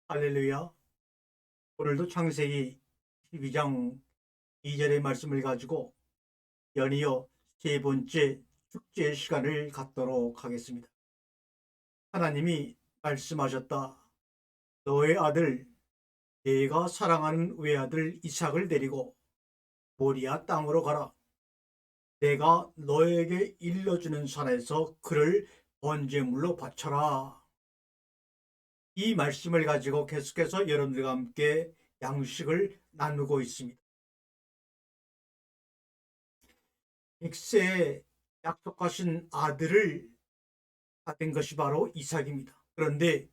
할렐루야. 오늘도 창세기 12장 2절의 말씀을 가지고 연이어 세 번째 축제 시간을 갖도록 하겠습니다. 하나님이 말씀하셨다. 너의 아들, 내가 사랑하는 외아들 이삭을 데리고 모리아 땅으로 가라. 내가 너에게 일러주는 산에서 그를 번제물로 바쳐라. 이 말씀을 가지고 계속해서 여러분들과 함께 양식을 나누고 있습니다. 100세에 약속하신 아들을 받은 것이 바로 이삭입니다. 그런데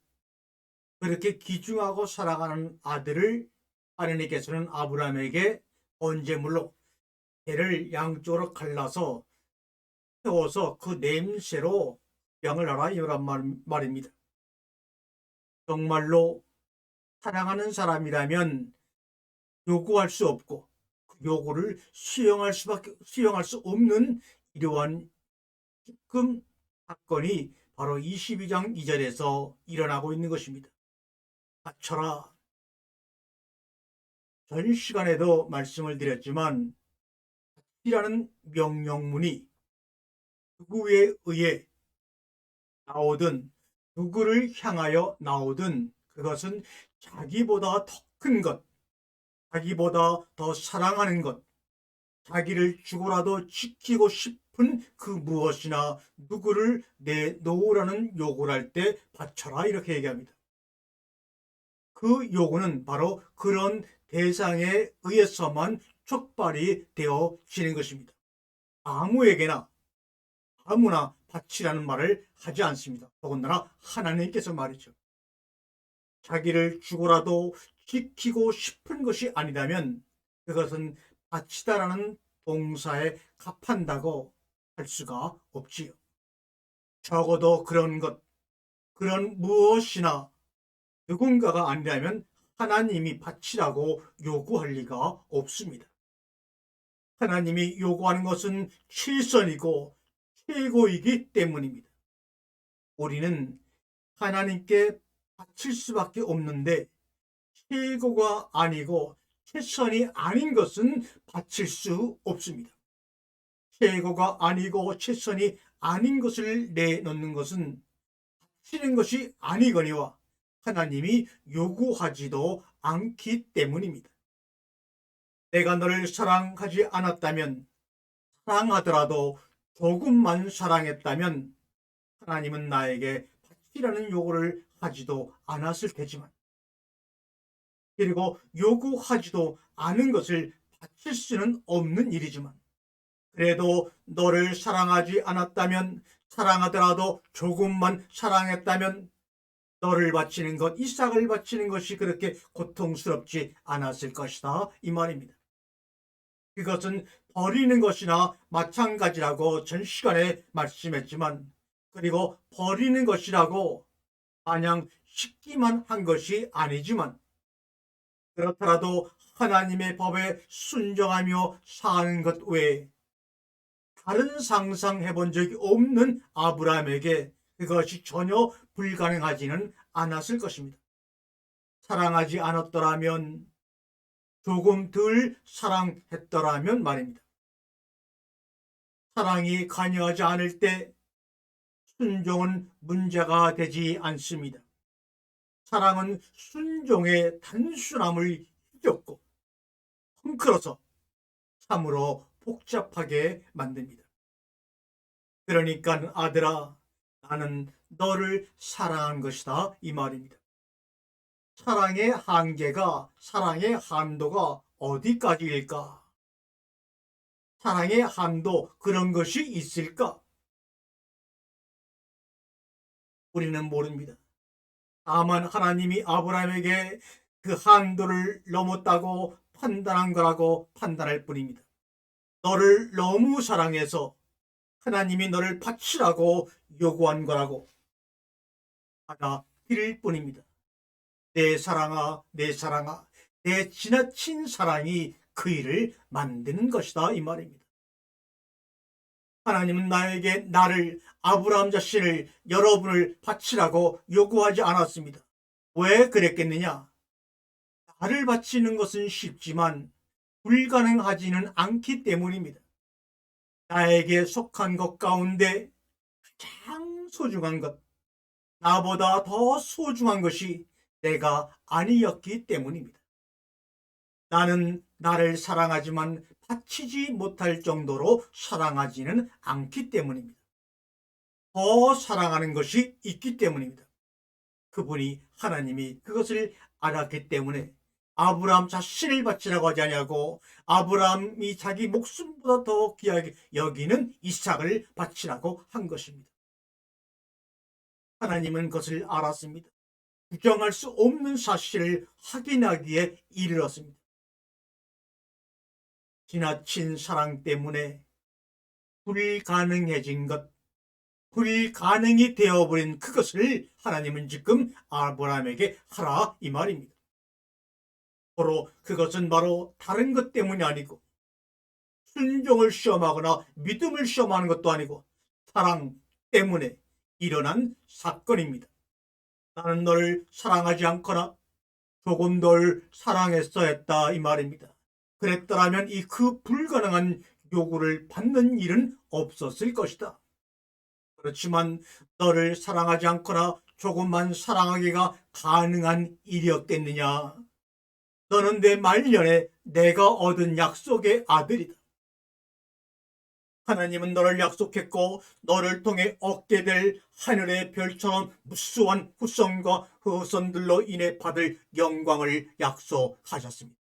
그렇게 귀중하고 사랑하는 아들을 하나님께서는 아브라함에게 번제물로 배를 양쪽으로 갈라서 태워서 그 냄새로 양을 하라 이란 말입니다. 정말로 사랑하는 사람이라면 요구할 수 없고 그 요구를 수용할 수 없는 이러한 지금 사건이 바로 22장 2절에서 일어나고 있는 것입니다. 바쳐라. 전 시간에도 말씀을 드렸지만 이라는 명령문이 누구에 의해 나오든 누구를 향하여 나오든 그것은 자기보다 더 큰 것, 자기보다 더 사랑하는 것, 자기를 죽어라도 지키고 싶은 그 무엇이나 누구를 내놓으라는 요구를 할 때 바쳐라 이렇게 얘기합니다. 그 요구는 바로 그런 대상에 의해서만 촉발이 되어지는 것입니다. 아무에게나 아무나 바치라는 말을 하지 않습니다. 더군다나 하나님께서 말이죠. 자기를 죽어라도 지키고 싶은 것이 아니라면 그것은 바치다라는 동사에 합한다고 할 수가 없지요. 적어도 그런 것, 그런 무엇이나 누군가가 아니라면 하나님이 바치라고 요구할 리가 없습니다. 하나님이 요구하는 것은 최선이고 최고이기 때문입니다. 우리는 하나님께 바칠 수밖에 없는데 최고가 아니고 최선이 아닌 것은 바칠 수 없습니다. 최고가 아니고 최선이 아닌 것을 내놓는 것은 바치는 것이 아니거니와 하나님이 요구하지도 않기 때문입니다. 내가 너를 사랑하지 않았다면, 사랑하더라도 조금만 사랑했다면 하나님은 나에게 바치라는 요구를 하지도 않았을 테지만, 그리고 요구하지도 않은 것을 바칠 수는 없는 일이지만, 그래도 너를 사랑하지 않았다면, 사랑하더라도 조금만 사랑했다면 너를 바치는 것, 이삭을 바치는 것이 그렇게 고통스럽지 않았을 것이다 이 말입니다. 그것은 버리는 것이나 마찬가지라고 전 시간에 말씀했지만, 그리고 버리는 것이라고 마냥 쉽기만 한 것이 아니지만, 그렇더라도 하나님의 법에 순종하며 사는 것 외에 다른 상상해 본 적이 없는 아브라함에게 그것이 전혀 불가능하지는 않았을 것입니다. 사랑하지 않았더라면, 조금 덜 사랑했더라면 말입니다. 사랑이 관여하지 않을 때 순종은 문제가 되지 않습니다. 사랑은 순종의 단순함을 잊었고 헝클어서 참으로 복잡하게 만듭니다. 그러니까 아들아, 나는 너를 사랑한 것이다 이 말입니다. 사랑의 한계가, 사랑의 한도가 어디까지일까? 사랑의 한도, 그런 것이 있을까? 우리는 모릅니다. 다만 하나님이 아브라함에게 그 한도를 넘었다고 판단한 거라고 판단할 뿐입니다. 너를 너무 사랑해서 하나님이 너를 바치라고 요구한 거라고 받아들일 뿐입니다. 내 사랑아, 내 사랑아, 내 지나친 사랑이 그 일을 만드는 것이다 이 말입니다. 하나님은 나를 아브라함 자신을 여러분을 바치라고 요구하지 않았습니다. 왜 그랬겠느냐? 나를 바치는 것은 쉽지만 불가능하지는 않기 때문입니다. 나에게 속한 것 가운데 가장 소중한 것, 나보다 더 소중한 것이 내가 아니었기 때문입니다. 나는 나를 사랑하지만 바치지 못할 정도로 사랑하지는 않기 때문입니다. 더 사랑하는 것이 있기 때문입니다. 그분이 하나님이 그것을 알았기 때문에 아브라함 자신을 바치라고 하지 아니하고 아브라함이 자기 목숨보다 더 귀하게 여기는 이삭을 바치라고 한 것입니다. 하나님은 그것을 알았습니다. 부정할 수 없는 사실을 확인하기에 이르렀습니다. 지나친 사랑 때문에 불가능해진 것, 불가능이 되어버린 그것을 하나님은 지금 아브라함에게 하라 이 말입니다. 그것은 바로 다른 것 때문이 아니고 순종을 시험하거나 믿음을 시험하는 것도 아니고 사랑 때문에 일어난 사건입니다. 나는 너를 사랑하지 않거나 조금 덜 사랑했어 했다 이 말입니다. 그랬더라면 그 불가능한 요구를 받는 일은 없었을 것이다. 그렇지만 너를 사랑하지 않거나 조금만 사랑하기가 가능한 일이었겠느냐? 너는 내 말년에 내가 얻은 약속의 아들이다. 하나님은 너를 약속했고 너를 통해 얻게 될 하늘의 별처럼 무수한 후손과 후손들로 인해 받을 영광을 약속하셨습니다.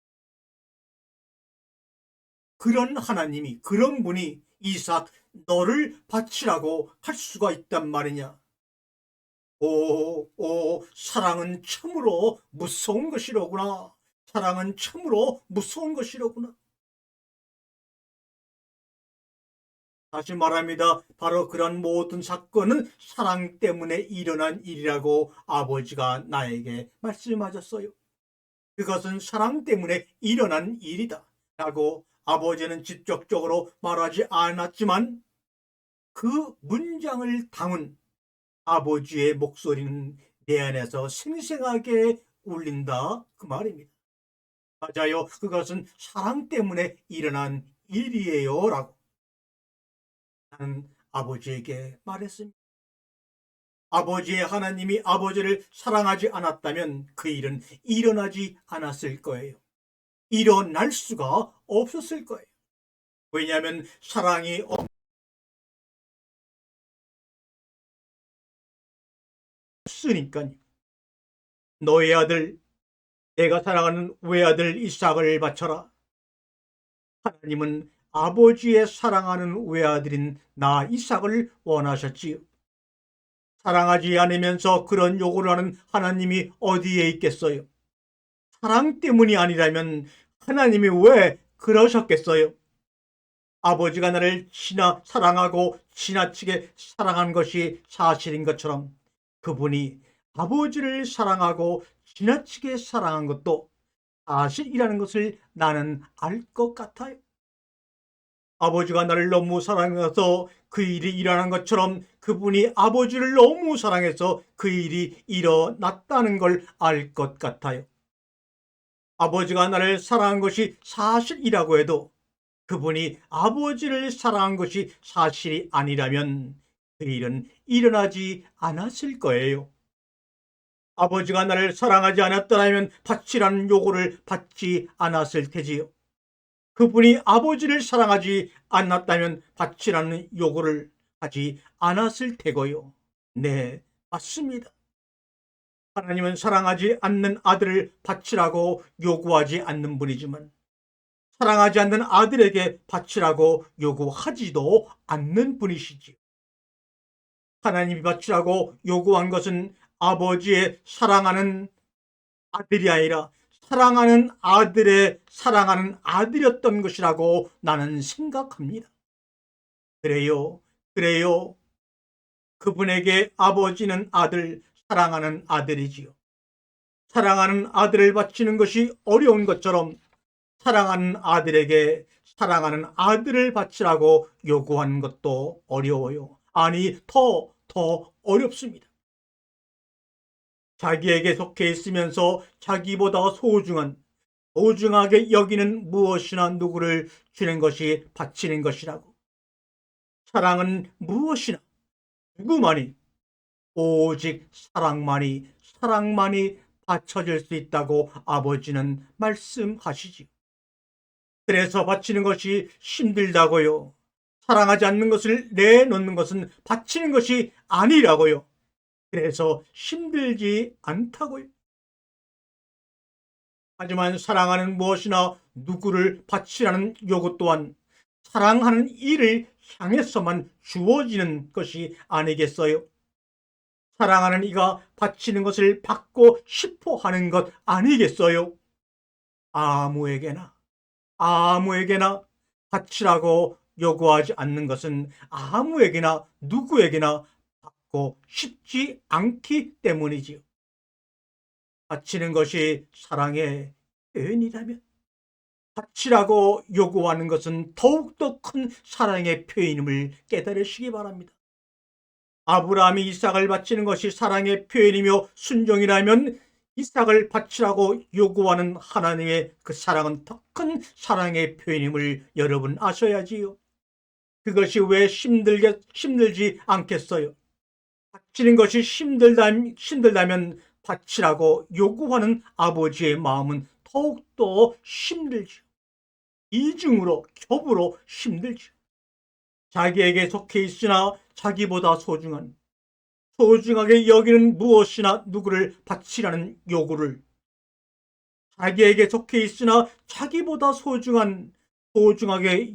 그런 하나님이, 그런 분이 이삭 너를 바치라고 할 수가 있단 말이냐? 사랑은 참으로 무서운 것이로구나. 사랑은 참으로 무서운 것이로구나. 다시 말합니다. 바로 그런 모든 사건은 사랑 때문에 일어난 일이라고 아버지가 나에게 말씀하셨어요. 그것은 사랑 때문에 일어난 일이다 라고 아버지는 직접적으로 말하지 않았지만 그 문장을 담은 아버지의 목소리는 내 안에서 생생하게 울린다 그 말입니다. 맞아요. 그것은 사랑 때문에 일어난 일이에요 라고 나는 아버지에게 말했습니다. 아버지의 하나님이 아버지를 사랑하지 않았다면 그 일은 일어나지 않았을 거예요. 일어날 수가 없었을 거예요. 왜냐하면 사랑이 없으니까요. 너의 아들, 내가 사랑하는 외아들 이삭을 바쳐라. 하나님은 아버지의 사랑하는 외아들인 나 이삭을 원하셨지요. 사랑하지 않으면서 그런 요구를 하는 하나님이 어디에 있겠어요? 사랑 때문이 아니라면 하나님이 왜 그러셨겠어요? 아버지가 나를 사랑하고 지나치게 사랑한 것이 사실인 것처럼 그분이 아버지를 사랑하고 지나치게 사랑한 것도 사실이라는 것을 나는 알 것 같아요. 아버지가 나를 너무 사랑해서 그 일이 일어난 것처럼 그분이 아버지를 너무 사랑해서 그 일이 일어났다는 걸 알 것 같아요. 아버지가 나를 사랑한 것이 사실이라고 해도 그분이 아버지를 사랑한 것이 사실이 아니라면 그 일은 일어나지 않았을 거예요. 아버지가 나를 사랑하지 않았더라면 바치라는 요구를 받지 않았을 테지요. 그분이 아버지를 사랑하지 않았다면 바치라는 요구를 하지 않았을 테고요. 네, 맞습니다. 하나님은 사랑하지 않는 아들을 바치라고 요구하지 않는 분이지만 사랑하지 않는 아들에게 바치라고 요구하지도 않는 분이시지요. 하나님이 바치라고 요구한 것은 아버지의 사랑하는 아들이 아니라 사랑하는 아들의 사랑하는 아들이었던 것이라고 나는 생각합니다. 그래요. 그분에게 아버지는 아들, 사랑하는 아들이지요. 사랑하는 아들을 바치는 것이 어려운 것처럼 사랑하는 아들에게 사랑하는 아들을 바치라고 요구하는 것도 어려워요. 아니, 더 어렵습니다. 자기에게 속해 있으면서 자기보다 소중하게 여기는 무엇이나 누구를 주는 것이 바치는 것이라고. 사랑은 무엇이나 누구만이 오직 사랑만이 바쳐질 수 있다고 아버지는 말씀하시지. 그래서 바치는 것이 힘들다고요. 사랑하지 않는 것을 내놓는 것은 바치는 것이 아니라고요. 그래서 힘들지 않다고요. 하지만 사랑하는 무엇이나 누구를 바치라는 요구 또한 사랑하는 이를 향해서만 주어지는 것이 아니겠어요? 사랑하는 이가 바치는 것을 받고 싶어 하는 것 아니겠어요? 아무에게나 바치라고 요구하지 않는 것은 아무에게나 누구에게나 받고 싶지 않기 때문이지요. 바치는 것이 사랑의 표현이라면 바치라고 요구하는 것은 더욱더 큰 사랑의 표현임을 깨달으시기 바랍니다. 아브라함이 이삭을 바치는 것이 사랑의 표현이며 순종이라면 이삭을 바치라고 요구하는 하나님의 그 사랑은 더 큰 사랑의 표현임을 여러분 아셔야지요. 그것이 왜 힘들지 않겠어요? 바치는 것이 힘들다면 바치라고 요구하는 아버지의 마음은 더욱더 힘들죠. 이중으로 겹으로 힘들죠. 자기에게 속해 있으나 자기보다 소중하게 여기는 무엇이나 누구를 바치라는 요구를 자기에게 속해 있으나 자기보다 소중하게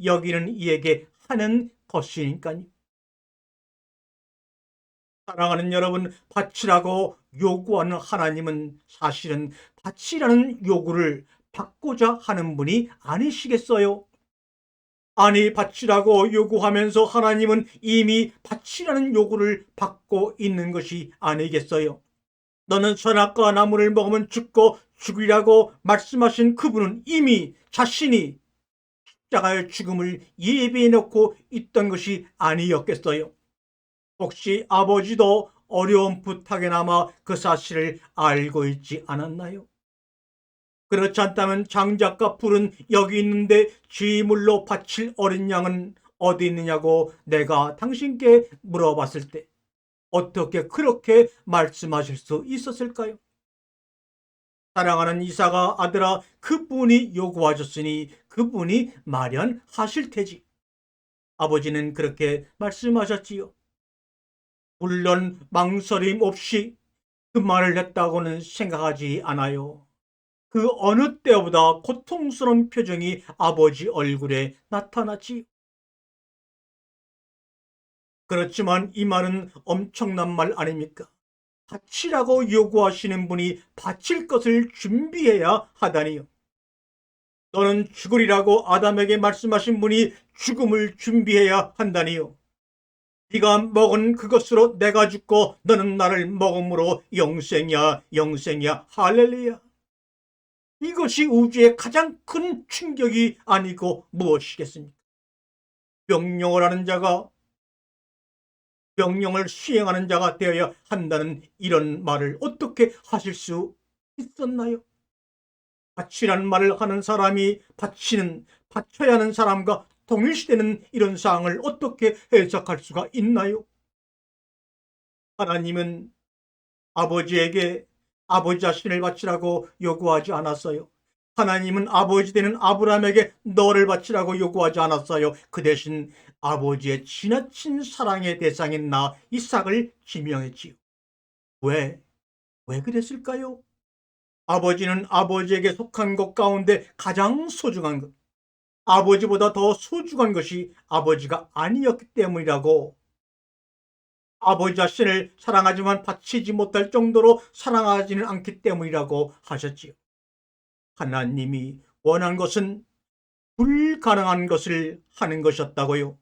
여기는 이에게 하는 것이니까요. 사랑하는 여러분, 바치라고 요구하는 하나님은 사실은 바치라는 요구를 받고자 하는 분이 아니시겠어요? 아니, 바치라고 요구하면서 하나님은 이미 바치라는 요구를 받고 있는 것이 아니겠어요? 너는 선악과 나무를 먹으면 죽고 죽으리라고 말씀하신 그분은 이미 자신이 십자가의 죽음을 예비해 놓고 있던 것이 아니었겠어요? 혹시 아버지도 어려운 부탁에나마 그 사실을 알고 있지 않았나요? 그렇지 않다면 장작과 불은 여기 있는데 제물로 바칠 어린 양은 어디 있느냐고 내가 당신께 물어봤을 때 어떻게 그렇게 말씀하실 수 있었을까요? 사랑하는 이삭아, 아들아, 그분이 요구하셨으니 그분이 마련하실 테지. 아버지는 그렇게 말씀하셨지요. 물론 망설임 없이 그 말을 했다고는 생각하지 않아요. 그 어느 때보다 고통스러운 표정이 아버지 얼굴에 나타났지. 그렇지만 이 말은 엄청난 말 아닙니까? 바치라고 요구하시는 분이 바칠 것을 준비해야 하다니요. 너는 죽으리라고 아담에게 말씀하신 분이 죽음을 준비해야 한다니요. 네가 먹은 그것으로 내가 죽고 너는 나를 먹음으로 영생이야 할렐루야. 이것이 우주의 가장 큰 충격이 아니고 무엇이겠습니까? 명령을 수행하는 자가 되어야 한다는 이런 말을 어떻게 하실 수 있었나요? 바치라는 말을 하는 사람이 바쳐야 하는 사람과 동일시되는 이런 사항을 어떻게 해석할 수가 있나요? 하나님은 아버지에게 아버지 자신을 바치라고 요구하지 않았어요. 하나님은 아버지 되는 아브라함에게 너를 바치라고 요구하지 않았어요. 그 대신 아버지의 지나친 사랑의 대상인 나 이삭을 지명했지요. 왜? 왜 그랬을까요? 아버지는 아버지에게 속한 것 가운데 가장 소중한 것, 아버지보다 더 소중한 것이 아버지가 아니었기 때문이라고. 아버지 자신을 사랑하지만 바치지 못할 정도로 사랑하지는 않기 때문이라고 하셨지요. 하나님이 원한 것은 불가능한 것을 하는 것이었다고요.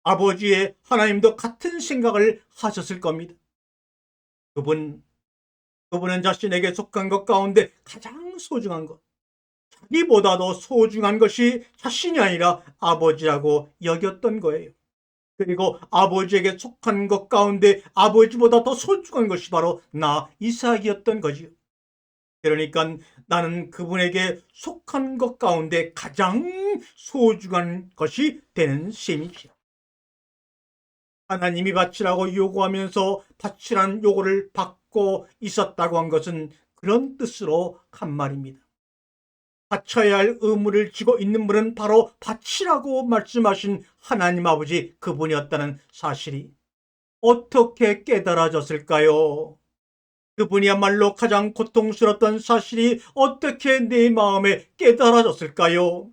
아버지의 하나님도 같은 생각을 하셨을 겁니다. 그분은 자신에게 속한 것 가운데 가장 소중한 것, 자기보다 더 소중한 것이 자신이 아니라 아버지라고 여겼던 거예요. 그리고 아버지에게 속한 것 가운데 아버지보다 더 소중한 것이 바로 나 이삭이었던 거지요. 그러니까 나는 그분에게 속한 것 가운데 가장 소중한 것이 되는 셈이지요. 하나님이 바치라고 요구하면서 바치라는 요구를 받고 있었다고 한 것은 그런 뜻으로 한 말입니다. 바쳐야 할 의무를 지고 있는 분은 바로 바치라고 말씀하신 하나님 아버지 그분이었다는 사실이 어떻게 깨달아졌을까요? 그분이야말로 가장 고통스러웠던 사실이 어떻게 내 마음에 깨달아졌을까요?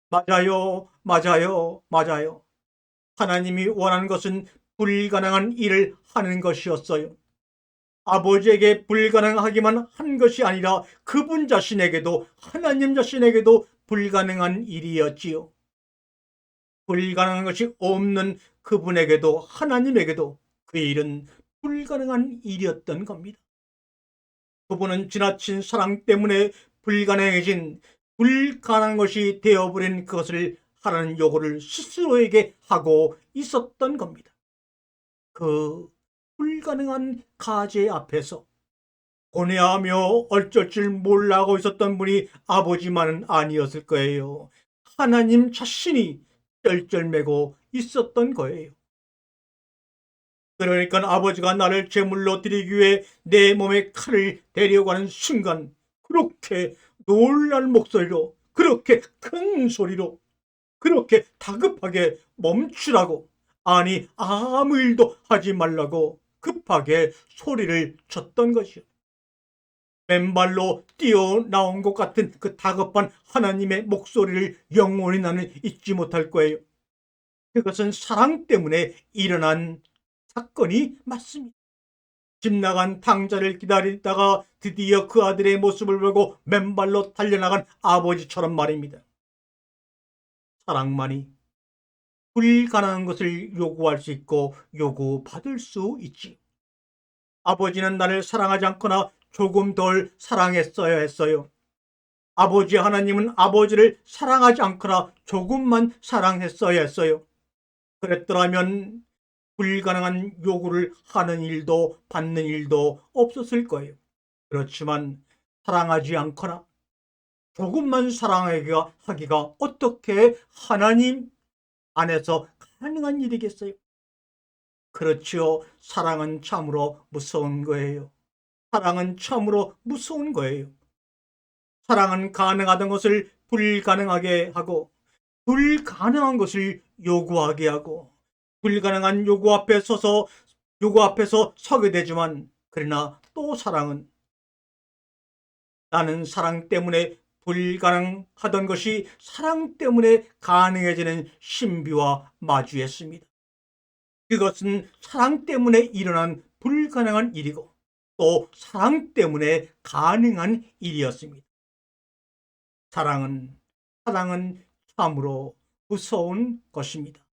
맞아요, 맞아요, 맞아요. 하나님이 원하는 것은 불가능한 일을 하는 것이었어요. 아버지에게 불가능하기만 한 것이 아니라 그분 자신에게도, 하나님 자신에게도 불가능한 일이었지요. 불가능한 것이 없는 그분에게도, 하나님에게도 그 일은 불가능한 일이었던 겁니다. 그분은 지나친 사랑 때문에 불가능해진, 불가능한 것이 되어버린 그것을 하라는 요구를 스스로에게 하고 있었던 겁니다. 그 불가능한 가제 앞에서 고뇌하며 어쩔 줄 몰라하고 있었던 분이 아버지만은 아니었을 거예요. 하나님 자신이 쩔쩔매고 있었던 거예요. 그러니까 아버지가 나를 제물로 드리기 위해 내 몸에 칼을 대려고 하는 순간 그렇게 놀란 목소리로, 그렇게 큰 소리로, 그렇게 다급하게 멈추라고, 아니 아무 일도 하지 말라고 급하게 소리를 쳤던 것이요. 맨발로 뛰어나온 것 같은 그 다급한 하나님의 목소리를 영원히 나는 잊지 못할 거예요. 그것은 사랑 때문에 일어난 사건이 맞습니다. 집 나간 탕자를 기다리다가 드디어 그 아들의 모습을 보고 맨발로 달려나간 아버지처럼 말입니다. 사랑만이 불가능한 것을 요구할 수 있고 요구받을 수 있지. 아버지는 나를 사랑하지 않거나 조금 덜 사랑했어야 했어요. 아버지 하나님은 아버지를 사랑하지 않거나 조금만 사랑했어야 했어요. 그랬더라면 불가능한 요구를 하는 일도 받는 일도 없었을 거예요. 그렇지만 사랑하지 않거나 조금만 사랑하기가 어떻게 하나님 안에서 가능한 일이겠어요? 그렇지요. 사랑은 참으로 무서운 거예요. 사랑은 참으로 무서운 거예요. 사랑은 가능하던 것을 불가능하게 하고 불가능한 것을 요구하게 하고 불가능한 요구 앞에서 서게 되지만 그러나 또 사랑은 나는 사랑 때문에 불가능하던 것이 사랑 때문에 가능해지는 신비와 마주했습니다. 그것은 사랑 때문에 일어난 불가능한 일이고 또 사랑 때문에 가능한 일이었습니다. 사랑은 참으로 무서운 것입니다.